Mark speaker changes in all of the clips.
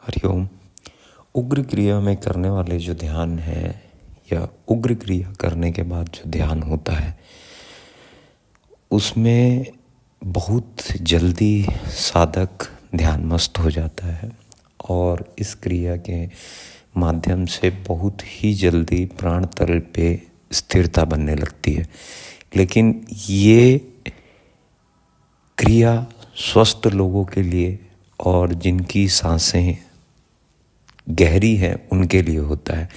Speaker 1: हरिओम। उग्र क्रिया में करने वाले जो ध्यान है या उग्र क्रिया करने के बाद जो ध्यान होता है उसमें बहुत जल्दी साधक ध्यान मस्त हो जाता है और इस क्रिया के माध्यम से बहुत ही जल्दी प्राण तल पे स्थिरता बनने लगती है। लेकिन ये क्रिया स्वस्थ लोगों के लिए और जिनकी सांसें गहरी हैं उनके लिए होता है,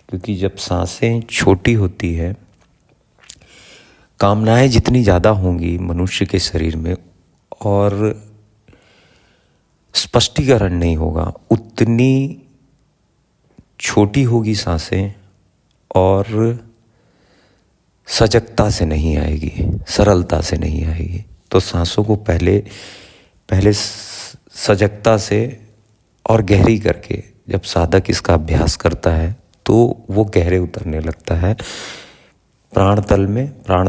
Speaker 1: क्योंकि जब सांसें छोटी होती है, कामनाएं जितनी ज़्यादा होंगी मनुष्य के शरीर में और स्पष्टीकरण नहीं होगा, उतनी छोटी होगी सांसें और सजगता से नहीं आएगी, सरलता से नहीं आएगी। तो सांसों को पहले सजगता से और गहरी करके जब साधक इसका अभ्यास करता है तो वो गहरे उतरने लगता है प्राण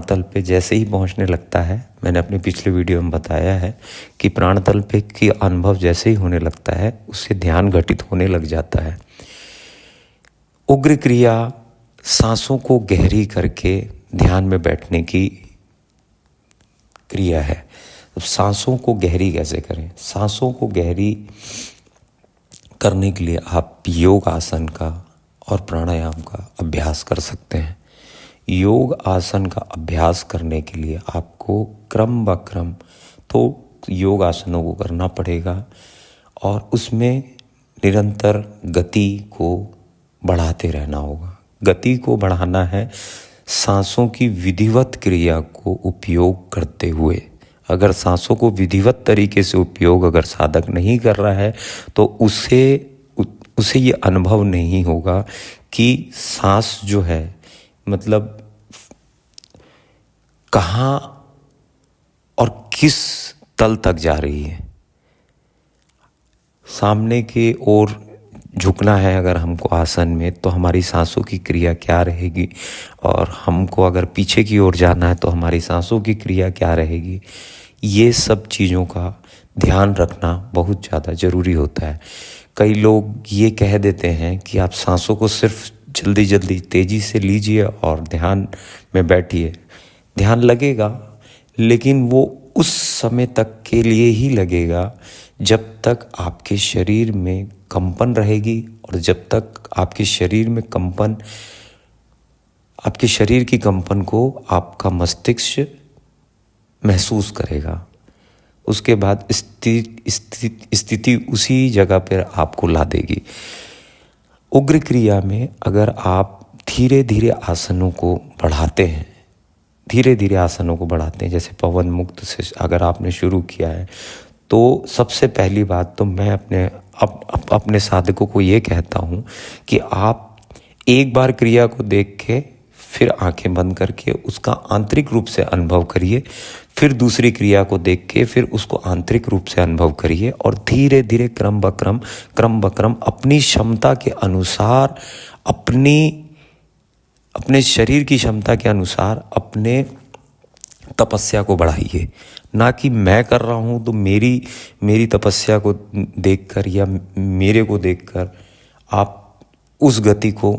Speaker 1: तल पे जैसे ही पहुंचने लगता है। मैंने अपने पिछले वीडियो में बताया है कि प्राण तल पे की अनुभव जैसे ही होने लगता है उससे ध्यान घटित होने लग जाता है। उग्र क्रिया सांसों को गहरी करके ध्यान में बैठने की क्रिया है। अब सांसों को गहरी कैसे करें? सांसों को गहरी करने के लिए आप योग आसन का और प्राणायाम का अभ्यास कर सकते हैं। योग आसन का अभ्यास करने के लिए आपको क्रम ब क्रम तो योग आसनों को करना पड़ेगा और उसमें निरंतर गति को बढ़ाते रहना होगा। गति को बढ़ाना है सांसों की विधिवत क्रिया को उपयोग करते हुए। अगर सांसों को विधिवत तरीके से उपयोग अगर साधक नहीं कर रहा है तो उसे ये अनुभव नहीं होगा कि सांस जो है मतलब कहाँ और किस तल तक जा रही है। सामने की ओर झुकना है अगर हमको आसन में तो हमारी सांसों की क्रिया क्या रहेगी, और हमको अगर पीछे की ओर जाना है तो हमारी सांसों की क्रिया क्या रहेगी। ये सब चीज़ों का ध्यान रखना बहुत ज़्यादा ज़रूरी होता है। कई लोग ये कह देते हैं कि आप सांसों को सिर्फ जल्दी तेज़ी से लीजिए और ध्यान में बैठिए। ध्यान लगेगा लेकिन वो उस समय तक के लिए ही लगेगा जब तक आपके शरीर में कंपन रहेगी और जब तक आपके शरीर में कंपन, आपके शरीर की कंपन को आपका मस्तिष्क महसूस करेगा। उसके बाद स्थिति उसी जगह पर आपको ला देगी। उग्र क्रिया में अगर आप धीरे धीरे आसनों को बढ़ाते हैं, जैसे पवन मुक्त से अगर आपने शुरू किया है तो सबसे पहली बात तो मैं अपने साधकों को ये कहता हूँ कि आप एक बार क्रिया को देख के फिर आंखें बंद करके उसका आंतरिक रूप से अनुभव करिए, फिर दूसरी क्रिया को देख के फिर उसको आंतरिक रूप से अनुभव करिए और धीरे धीरे क्रम ब क्रम अपनी क्षमता के अनुसार, अपने शरीर की क्षमता के अनुसार अपने तपस्या को बढ़ाइए। ना कि मैं कर रहा हूँ तो मेरी तपस्या को देखकर या मेरे को देखकर आप उस गति को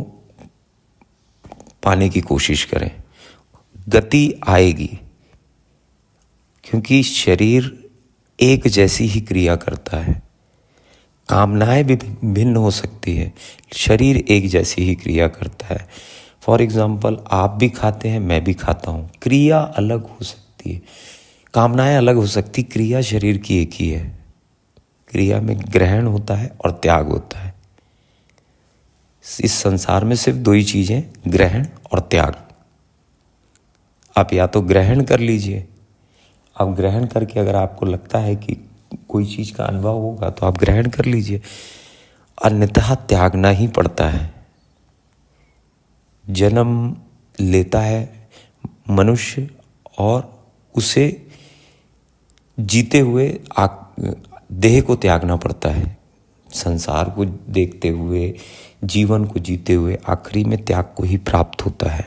Speaker 1: पाने की कोशिश करें। गति आएगी क्योंकि शरीर एक जैसी ही क्रिया करता है। कामनाएं भी भिन्न हो सकती है, शरीर एक जैसी ही क्रिया करता है। फॉर एग्जाम्पल आप भी खाते हैं, मैं भी खाता हूँ, क्रिया अलग हो सकती है, कामनाएं अलग हो सकती, क्रिया शरीर की एक ही है। क्रिया में ग्रहण होता है और त्याग होता है। इस संसार में सिर्फ दो ही चीज़ें, ग्रहण और त्याग। आप या तो ग्रहण कर लीजिए, आप ग्रहण करके अगर आपको लगता है कि कोई चीज़ का अनुभव होगा तो आप ग्रहण कर लीजिए, अन्यथा त्यागना ही पड़ता है। जन्म लेता है मनुष्य और उसे जीते हुए देह को त्यागना पड़ता है। संसार को देखते हुए, जीवन को जीते हुए आखिरी में त्याग को ही प्राप्त होता है।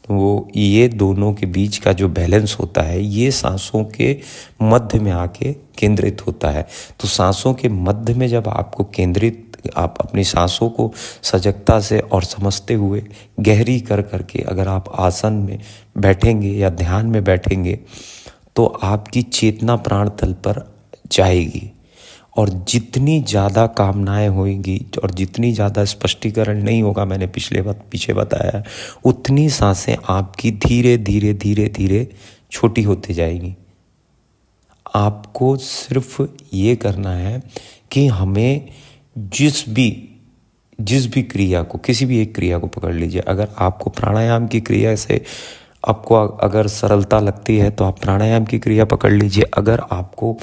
Speaker 1: तो वो ये दोनों के बीच का जो बैलेंस होता है ये सांसों के मध्य में आके केंद्रित होता है। तो सांसों के मध्य में जब आपको केंद्रित आप अपनी सांसों को सजगता से और समझते हुए गहरी कर करके अगर आप आसन में बैठेंगे या ध्यान में बैठेंगे तो आपकी चेतना प्राण तल पर जाएगी और जितनी ज़्यादा कामनाएं होंगी और जितनी ज़्यादा स्पष्टीकरण नहीं होगा, मैंने पीछे बताया, उतनी सांसें आपकी धीरे धीरे धीरे धीरे छोटी होती जाएंगी। आपको सिर्फ ये करना है कि हमें जिस भी क्रिया को, किसी भी एक क्रिया को पकड़ लीजिए। अगर आपको प्राणायाम की क्रिया से आपको अगर सरलता लगती है तो आप प्राणायाम की क्रिया पकड़ लीजिए। अगर आपको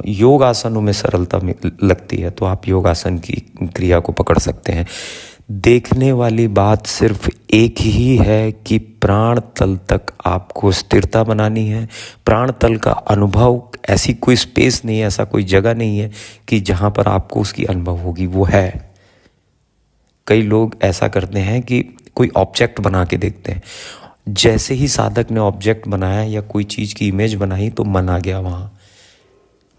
Speaker 1: योग आसनों में सरलता लगती है तो आप योग आसन की क्रिया को पकड़ सकते हैं। देखने वाली बात सिर्फ एक ही है कि प्राण तल तक आपको स्थिरता बनानी है। प्राण तल का अनुभव, ऐसी कोई स्पेस नहीं है, ऐसा कोई जगह नहीं है कि जहाँ पर आपको उसकी अनुभव होगी, वो है। कई लोग ऐसा करते हैं कि कोई ऑब्जेक्ट बना के देखते हैं। जैसे ही साधक ने ऑब्जेक्ट बनाया या कोई चीज़ की इमेज बनाई तो मन आ गया वहाँ।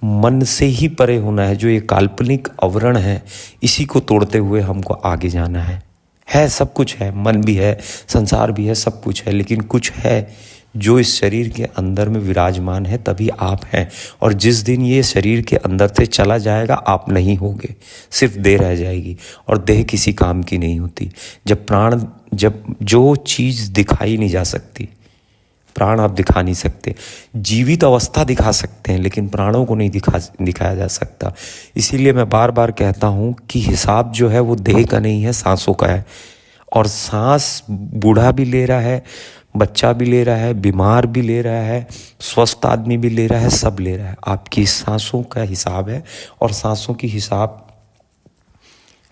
Speaker 1: मन से ही परे होना है। जो ये काल्पनिक आवरण है, इसी को तोड़ते हुए हमको आगे जाना है। सब कुछ है, मन भी है, संसार भी है, सब कुछ है, लेकिन कुछ है जो इस शरीर के अंदर में विराजमान है, तभी आप हैं। और जिस दिन ये शरीर के अंदर से चला जाएगा, आप नहीं होगे, सिर्फ देह रह जाएगी। और देह किसी काम की नहीं होती। जब जो चीज़ दिखाई नहीं जा सकती, प्राण आप दिखा नहीं सकते। जीवित अवस्था दिखा सकते हैं, लेकिन प्राणों को नहीं दिखाया जा सकता। इसीलिए मैं बार बार कहता हूँ कि हिसाब जो है वो देह का नहीं है, सांसों का है। और सांस बूढ़ा भी ले रहा है, बच्चा भी ले रहा है, बीमार भी ले रहा है, स्वस्थ आदमी भी ले रहा है, सब ले रहा है। आपकी सांसों का हिसाब है। और सांसों की हिसाब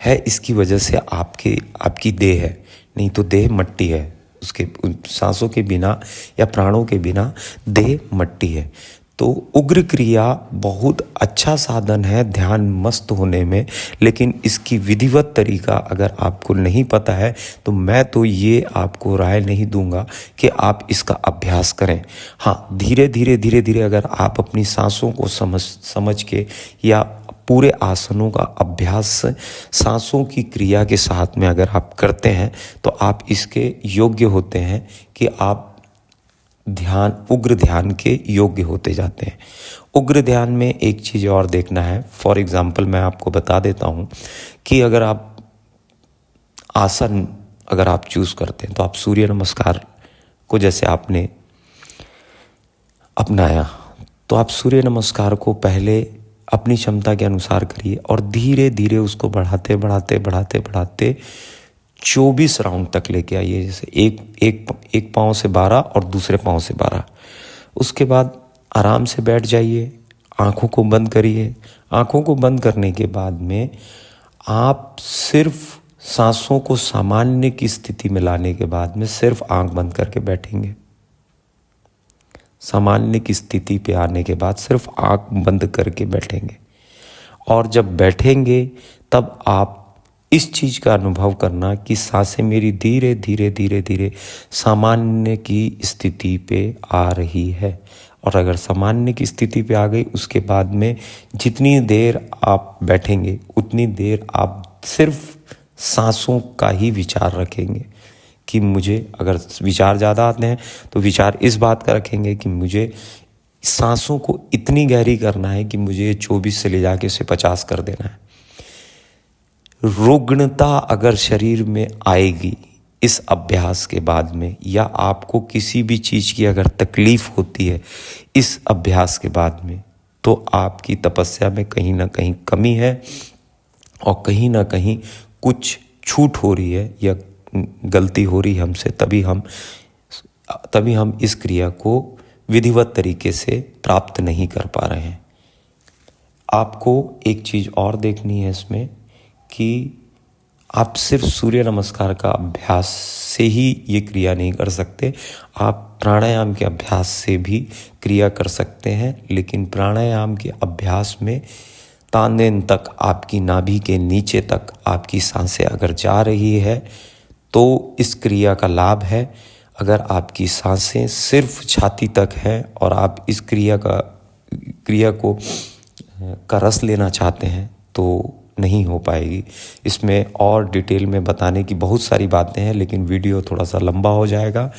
Speaker 1: है, इसकी वजह से आपकी देह है। नहीं तो देह मट्टी है, उसके सांसों के बिना या प्राणों के बिना देह मट्टी है। तो उग्र क्रिया बहुत अच्छा साधन है ध्यान मस्त होने में, लेकिन इसकी विधिवत तरीका अगर आपको नहीं पता है तो मैं तो ये आपको राय नहीं दूंगा कि आप इसका अभ्यास करें। हाँ, धीरे धीरे अगर आप अपनी सांसों को समझ के या पूरे आसनों का अभ्यास सांसों की क्रिया के साथ में अगर आप करते हैं तो आप इसके योग्य होते हैं कि आप उग्र ध्यान के योग्य होते जाते हैं। उग्र ध्यान में एक चीज़ और देखना है। फॉर एग्जाम्पल मैं आपको बता देता हूँ कि अगर आप आसन चूज़ करते हैं तो आप सूर्य नमस्कार को जैसे आपने अपनाया, तो आप सूर्य नमस्कार को पहले अपनी क्षमता के अनुसार करिए और धीरे धीरे उसको बढ़ाते 24 राउंड तक लेके आइए। जैसे एक पाँव से 12 और दूसरे पाँव से 12। उसके बाद आराम से बैठ जाइए, आँखों को बंद करिए। आँखों को बंद करने के बाद में आप सिर्फ सांसों को सामान्य की स्थिति में लाने के बाद में सिर्फ आँख बंद करके बैठेंगे। सामान्य की स्थिति पे आने के बाद सिर्फ आँख बंद करके बैठेंगे। और जब बैठेंगे तब आप इस चीज़ का अनुभव करना कि सांसें मेरी धीरे धीरे सामान्य की स्थिति पे आ रही है। और अगर सामान्य की स्थिति पे आ गई, उसके बाद में जितनी देर आप बैठेंगे उतनी देर आप सिर्फ सांसों का ही विचार रखेंगे कि मुझे, अगर विचार ज़्यादा आते हैं तो विचार इस बात का रखेंगे कि मुझे सांसों को इतनी गहरी करना है कि मुझे 24 से ले जाके उसे 50 कर देना है। रुग्णता अगर शरीर में आएगी इस अभ्यास के बाद में, या आपको किसी भी चीज़ की अगर तकलीफ़ होती है इस अभ्यास के बाद में, तो आपकी तपस्या में कहीं ना कहीं कमी है और कहीं ना कहीं कुछ छूट हो रही है या गलती हो रही है हमसे। तभी हम इस क्रिया को विधिवत तरीके से प्राप्त नहीं कर पा रहे हैं। आपको एक चीज़ और देखनी है इसमें कि आप सिर्फ सूर्य नमस्कार का अभ्यास से ही ये क्रिया नहीं कर सकते। आप प्राणायाम के अभ्यास से भी क्रिया कर सकते हैं, लेकिन प्राणायाम के अभ्यास में तांदेन तक, आपकी नाभि के नीचे तक आपकी सांसें अगर जा रही है तो इस क्रिया का लाभ है। अगर आपकी सांसें सिर्फ छाती तक है और आप इस क्रिया का रस लेना चाहते हैं तो नहीं हो पाएगी। इसमें और डिटेल में बताने की बहुत सारी बातें हैं, लेकिन वीडियो थोड़ा सा लंबा हो जाएगा,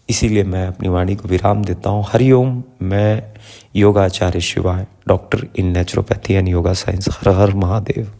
Speaker 1: इसीलिए मैं अपनी वाणी को विराम देता हूँ। हरिओम। मैं योगाचार्य शिवाय, doctor in naturopathy and yoga science. Her her Mahadev.